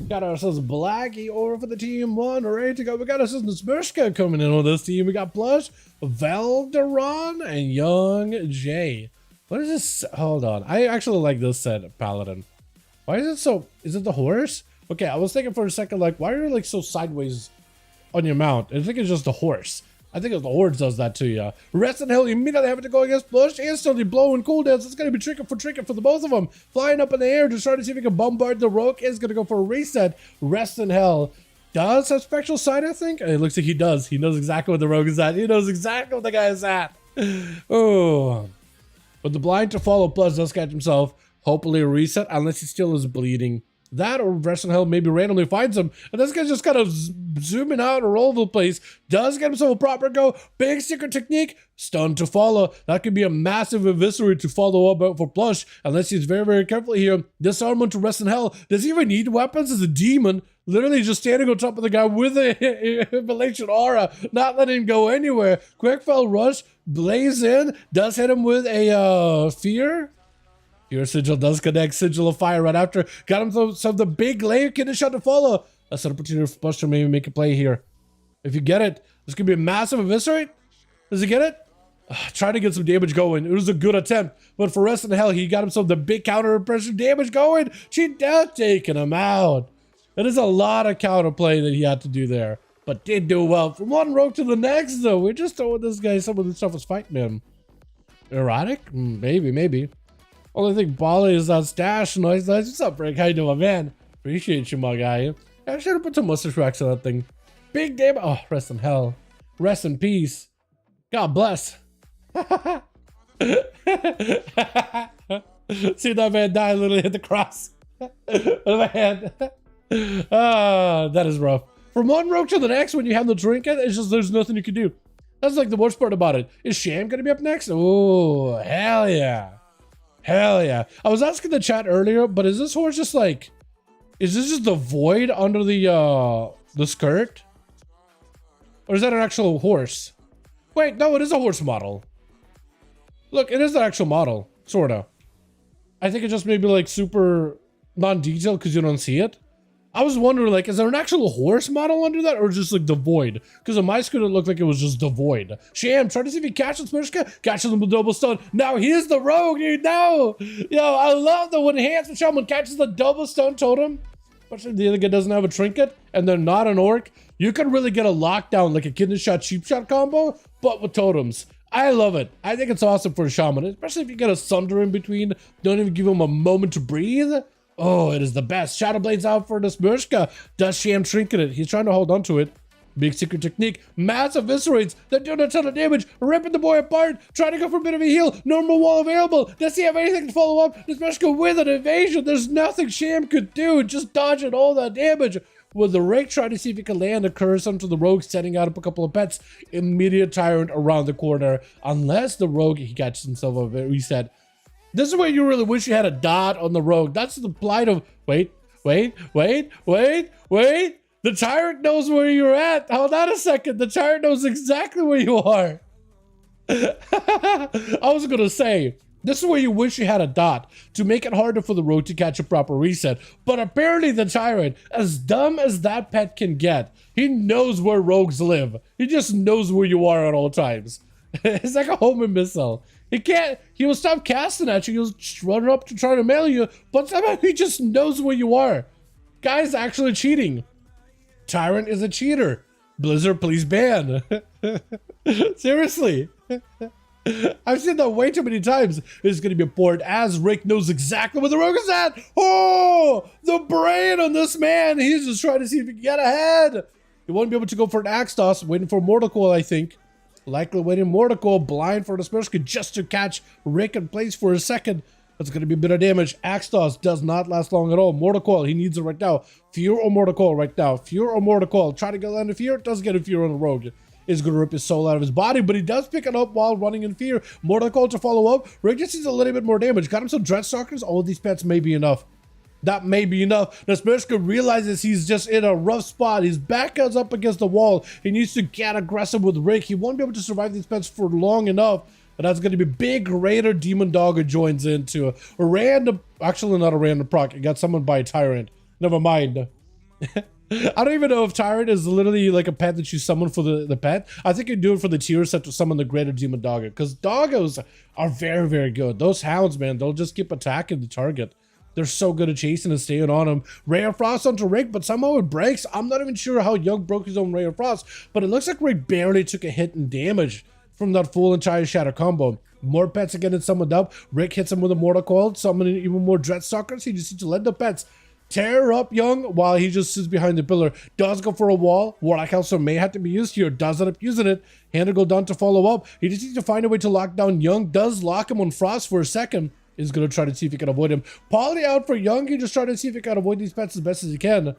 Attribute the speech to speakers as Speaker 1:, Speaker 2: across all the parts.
Speaker 1: Got ourselves Blackie over for the team one, ready to go. We got ourselves Smurshka coming in on this team. We got Plush, Dalaran, and Young Jay. What is this? Hold on. I actually like this set, Paladin. Why is it so? Is it the horse? Okay, I was thinking for a second, like, why are you like so sideways on your mount? I think it's just the horse. I think it's the horse does that to you. Rest in hell, you immediately having to go against Plush, instantly blowing cooldowns. It's going to be tricky for the both of them. Flying up in the air to try to see if he can bombard the rogue. Is going to go for a reset. Rest in hell does have spectral sight, I think. It looks like he does. He knows exactly what the rogue is at. He knows exactly what the guy is at. Oh. But the blind to follow Plush does catch himself. Hopefully a reset, unless he still is bleeding. That or Rest in Hell maybe randomly finds him. And this guy's just kind of zooming out all over the place. Does get himself a proper go. Big secret technique. Stun to follow. That could be a massive eviscerate to follow up for Plush. Unless he's very, very careful here. Disarmament to Rest in Hell. Does he even need weapons as a demon? Literally just standing on top of the guy with a Immolation aura. Not letting him go anywhere. Quick fell rush. Blaze in. Does hit him with a fear. Your sigil does connect. Sigil of fire right after. Got him some the big layer kid shot to follow. That's an opportunity for Plush to maybe make a play here. If you get it, this could be a massive eviscerate. Does he get it? Try to get some damage going. It was a good attempt, but for Rest in Hell, he got himself the big counter impression damage going. She does taking him out. That is a lot of counterplay that he had to do there, but did do well. From one rogue to the next, though, we're just throwing this guy some of the stuff was fighting him. Erotic? Maybe. Only thing Bali is that stash noise. What's up, Rick? How you doing, man? Appreciate you, my guy. I should have put some mustache wax on that thing. Big damage. Oh, rest in hell. Rest in peace. God bless. See that man die, literally hit the cross. Man. That is rough. From one rogue to the next, when you have the trinket, it's just there's nothing you can do. That's like the worst part about it. Is Sham gonna be up next? Oh, hell yeah. Hell yeah. I was asking the chat earlier, but is this horse just like, is this just the void under the skirt? Or is that an actual horse? Wait, no, it is a horse model. Look, it is an actual model, sorta. I think it just maybe like super non-detailed because you don't see it. I was wondering, like, is there an actual horse model under that, or just like the void? Because on my screen it looked like it was just the void. Sham, try to see if he catches Smurshka. Catches him with double stun. Now he's the rogue, dude. No, yo, I love the when Enhancement Shaman catches the double stun totem. Especially if the other guy doesn't have a trinket and they're not an orc. You can really get a lockdown like a kidney shot, cheap shot combo, but with totems. I love it. I think it's awesome for a shaman, especially if you get a sunder in between. Don't even give him a moment to breathe. Oh, it is the best. Shadow Blade's out for the Smurshka. Does Sham trinket it? He's trying to hold on to it. Big secret technique. Massive eviscerates. They're doing a ton of damage. Ripping the boy apart. Trying to go for a bit of a heal. Normal wall available. Does he have anything to follow up? The Smurshka with an evasion. There's nothing Sham could do. Just dodging all that damage. With the rake trying to see if he can land a curse onto the rogue, setting out up a couple of pets. Immediate tyrant around the corner. Unless the rogue, he catches himself a reset. This is where you really wish you had a dot on the rogue. That's the plight of... Wait. The tyrant knows where you're at. Hold on a second. The tyrant knows exactly where you are. I was going to say, this is where you wish you had a dot to make it harder for the rogue to catch a proper reset. But apparently the tyrant, as dumb as that pet can get, he knows where rogues live. He just knows where you are at all times. It's like a homing missile. He will stop casting at you. He'll run up to try to mail you, but somehow he just knows where you are. Guy's actually cheating. Tyrant is a cheater. Blizzard, please ban. Seriously. I've seen that way too many times. It's going to be a board as Rick knows exactly where the rogue is at. Oh, the brain on this man. He's just trying to see if he can get ahead. He won't be able to go for an axe toss. Waiting for Mortal Coil, I think. Likely waiting Mortal Coil, blind for the Smurshka just to catch Rick in place for a second. That's going to be a bit of damage. Axe toss does not last long at all. Mortal Coil, he needs it right now. Fear or Mortal Coil right now. Fear or Mortal Coil. Try to get land of fear. Does get a fear on the rogue. Is going to rip his soul out of his body, but he does pick it up while running in fear. Mortal Coil to follow up. Rick just needs a little bit more damage. Got him some Dreadstalkers. All of these pets may be enough. That may be enough. The Smurshka realizes he's just in a rough spot. His back is up against the wall. He needs to get aggressive with Rick. He won't be able to survive these pets for long enough. And that's going to be big Raider Demon Dog who joins into a random, actually not a random proc. It got summoned by a Tyrant. Never mind. I don't even know if Tyrant is literally like a pet that you summon for the pet. I think you do it for the tier set to summon the greater demon doggo, because doggos are very, very good. Those hounds, man, they'll just keep attacking the target. They're so good at chasing and staying on him. Ray of Frost onto Rick, but somehow it breaks. I'm not even sure how Young broke his own Ray of Frost, but it looks like Rick barely took a hit in damage from that full entire shatter combo. More pets are getting summoned up. Rick hits him with a Mortal Coil, summoning even more Dreadstalkers. He just needs to let the pets tear up Young while he just sits behind the pillar. Does go for a wall. Warlock also may have to be used here. Does end up using it. Hand to go down to follow up. He just needs to find a way to lock down Young. Does lock him on Frost for a second. Is going to try to see if he can avoid him. Poly out for Young. He just trying to see if he can avoid these pets as best as he can.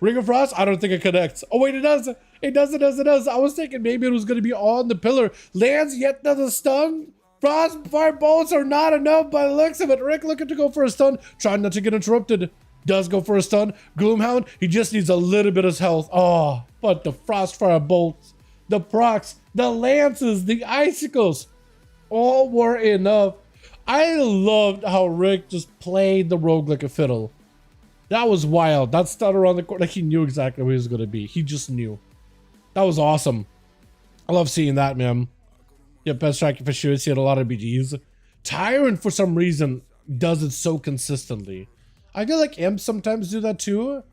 Speaker 1: Ring of Frost, I don't think it connects. Oh wait, it does. It does. I was thinking maybe it was going to be on the pillar. Lands yet another stun. Frost fire bolts are not enough by the looks of it. Rick looking to go for a stun. Trying not to get interrupted. Does go for a stun. Gloomhound, he just needs a little bit of health. Oh, but the Frostfire bolts, the procs, the lances, the icicles, all were enough. I loved how Rick just played the rogue like a fiddle. That was wild. That stutter on the court, like he knew exactly where he was going to be. He just knew. That was awesome. I love seeing that, man. Yeah, best striker for sure. He had a lot of BGs. Tyrant, for some reason, does it so consistently. I feel like imps sometimes do that too.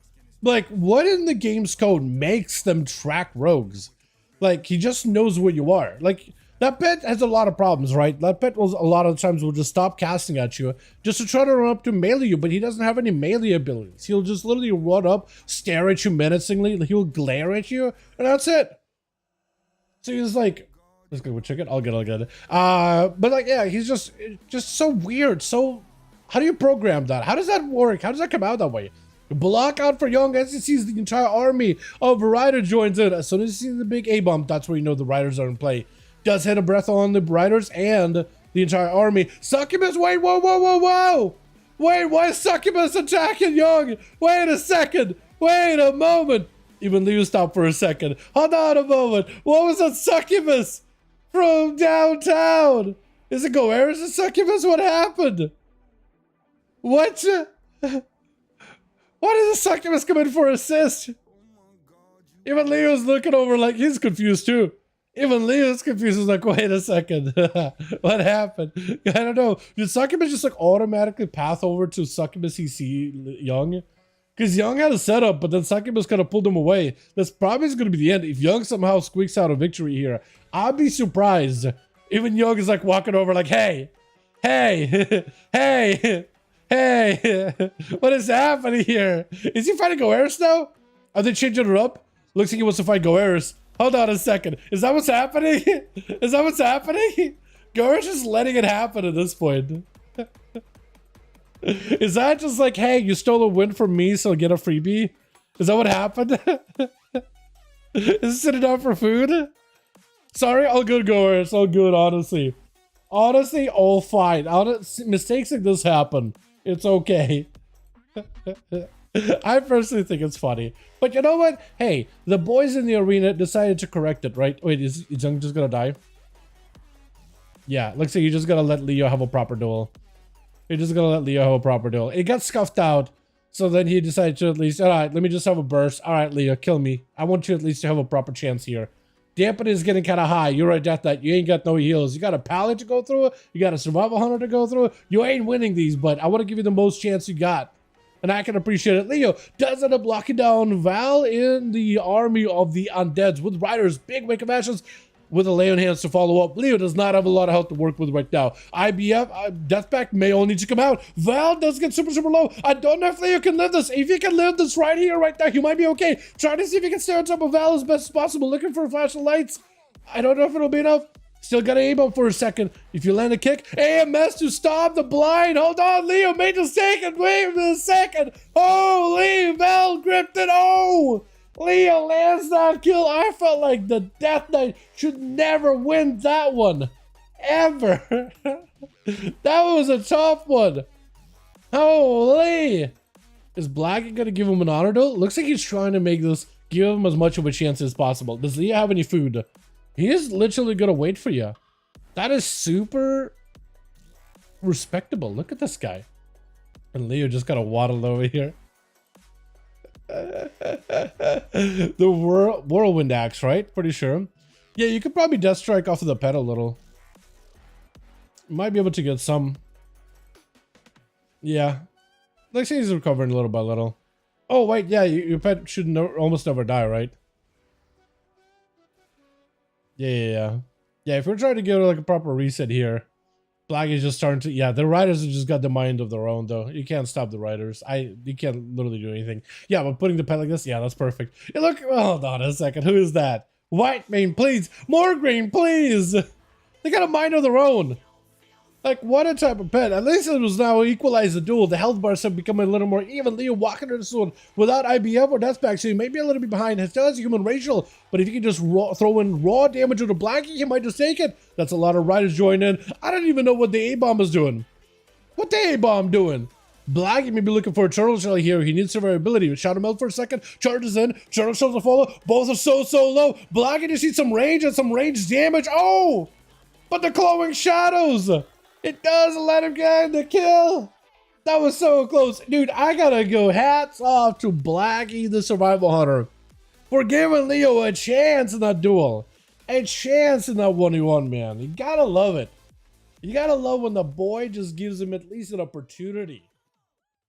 Speaker 1: Like, what in the game's code makes them track rogues? Like, he just knows where you are. Like, that pet has a lot of problems, right? That pet will a lot of times will just stop casting at you just to try to run up to melee you, but he doesn't have any melee abilities. He'll just literally run up, stare at you menacingly, he'll glare at you, and that's it. So he's like, let's go check it. I'll get it. But like, yeah, he's just so weird. So how do you program that? How does that work? How does that come out that way? Block out for Young as he sees the entire army of Rider joins in. As soon as he sees the big A-bomb, that's where you know the Riders are in play. Does hit a breath on the Riders and the entire army. Succubus, wait, whoa. Wait, why is Succubus attacking Young? Wait a second. Wait a moment. Even Leo stopped for a second. Hold on a moment. What was that Succubus from downtown? Is it Goeris and Succubus? What happened? What? Why does the Succubus come in for assist? Even Leo's looking over like he's confused too. Even Leo's confused. He's like, wait a second. What happened? I don't know. Did Succubus just like automatically path over to Succubus CC Young? Because Young had a setup, but then Succubus kind of pulled him away. That's probably going to be the end. If Young somehow squeaks out a victory here, I'd be surprised. Even Young is like walking over like, hey, hey, what is happening here? Is he fighting Goeris now? Are they changing it up? Looks like he wants to fight Goeris. Hold on a second. Is that what's happening? Is that what's happening? Goeris is letting it happen at this point. Is that just like, hey, you stole a win from me, so get a freebie? Is that what happened? Is it sitting down for food? Sorry, all good, Goeris. All good, honestly. Honestly, all fine. Mistakes like this happen. It's okay. I personally think it's funny. But you know what? Hey, the boys in the arena decided to correct it, right? Wait, is Young just gonna die? Yeah, looks like you just gotta let Leo have a proper duel. You're just gonna let Leo have a proper duel. It got scuffed out, so then he decided to at least, alright, let me just have a burst. Alright, Leo, kill me. I want you at least to have a proper chance here. Dampen is getting kind of high. You're right, Death Knight. You ain't got no heals. You got a Pally to go through. You got a Survival Hunter to go through. You ain't winning these, but I want to give you the most chance you got. And I can appreciate it. Leo does end up locking down Val in the army of the undeads with Riders. Big wake of ashes with a lay on hands to follow up. Leo does not have a lot of health to work with right now. IBF, Deathpack may all need to come out. Val does get super, super low. I don't know if Leo can live this. If he can live this right here, right now, he might be okay. Trying to see if he can stay on top of Val as best as possible. Looking for a flash of lights. I don't know if it'll be enough. Still got to aim up for a second. If you land a kick, AMS to stop the blind. Hold on, Leo made a second. Wait a second. Holy, Val gripped it. Oh, Leo lands that kill. I felt like the Death Knight should never win that one. Ever. That was a tough one. Holy. Is Black going to give him an honor duel? Looks like he's trying to make this, give him as much of a chance as possible. Does Leo have any food? He is literally going to wait for you. That is super respectable. Look at this guy. And Leo just got to waddle over here. The whirlwind axe, right? Pretty sure. Yeah, you could probably death strike off of the pet a little. Might be able to get some. Yeah. Like, say he's recovering little by little. Oh, wait, yeah, your pet should almost never die, right? Yeah. Yeah, if we're trying to get like a proper reset here, Black is just starting to, yeah, the riders have just got the mind of their own, though. You can't stop the riders. You can't literally do anything. Yeah, but putting the pet like this, yeah, that's perfect. Hey, look, hold on a second. Who is that? White mane, please. More green, please. They got a mind of their own. Like, what a type of pet. At least it was now equalized the duel. The health bars have become a little more even. Leo walking into this one without IBF or Deathpack, so he may be a little bit behind. He still has a human racial, but if he can just throw in raw damage with a Blackie, he might just take it. That's a lot of riders joining in. I don't even know what the A-bomb is doing. What the A-bomb doing? Blackie may be looking for a turtle shell here. He needs survivability. Shout him out for a second. Charges in. Turtle shells will follow. Both are so low. Blackie just needs some range and some range damage. Oh! But the glowing shadows! It does let him get the kill. That was so close. Dude, I gotta go hats off to Blackie the Survival Hunter for giving Leo a chance in that duel. A chance in that 1v1, man. You gotta love it. You gotta love when the boy just gives him at least an opportunity.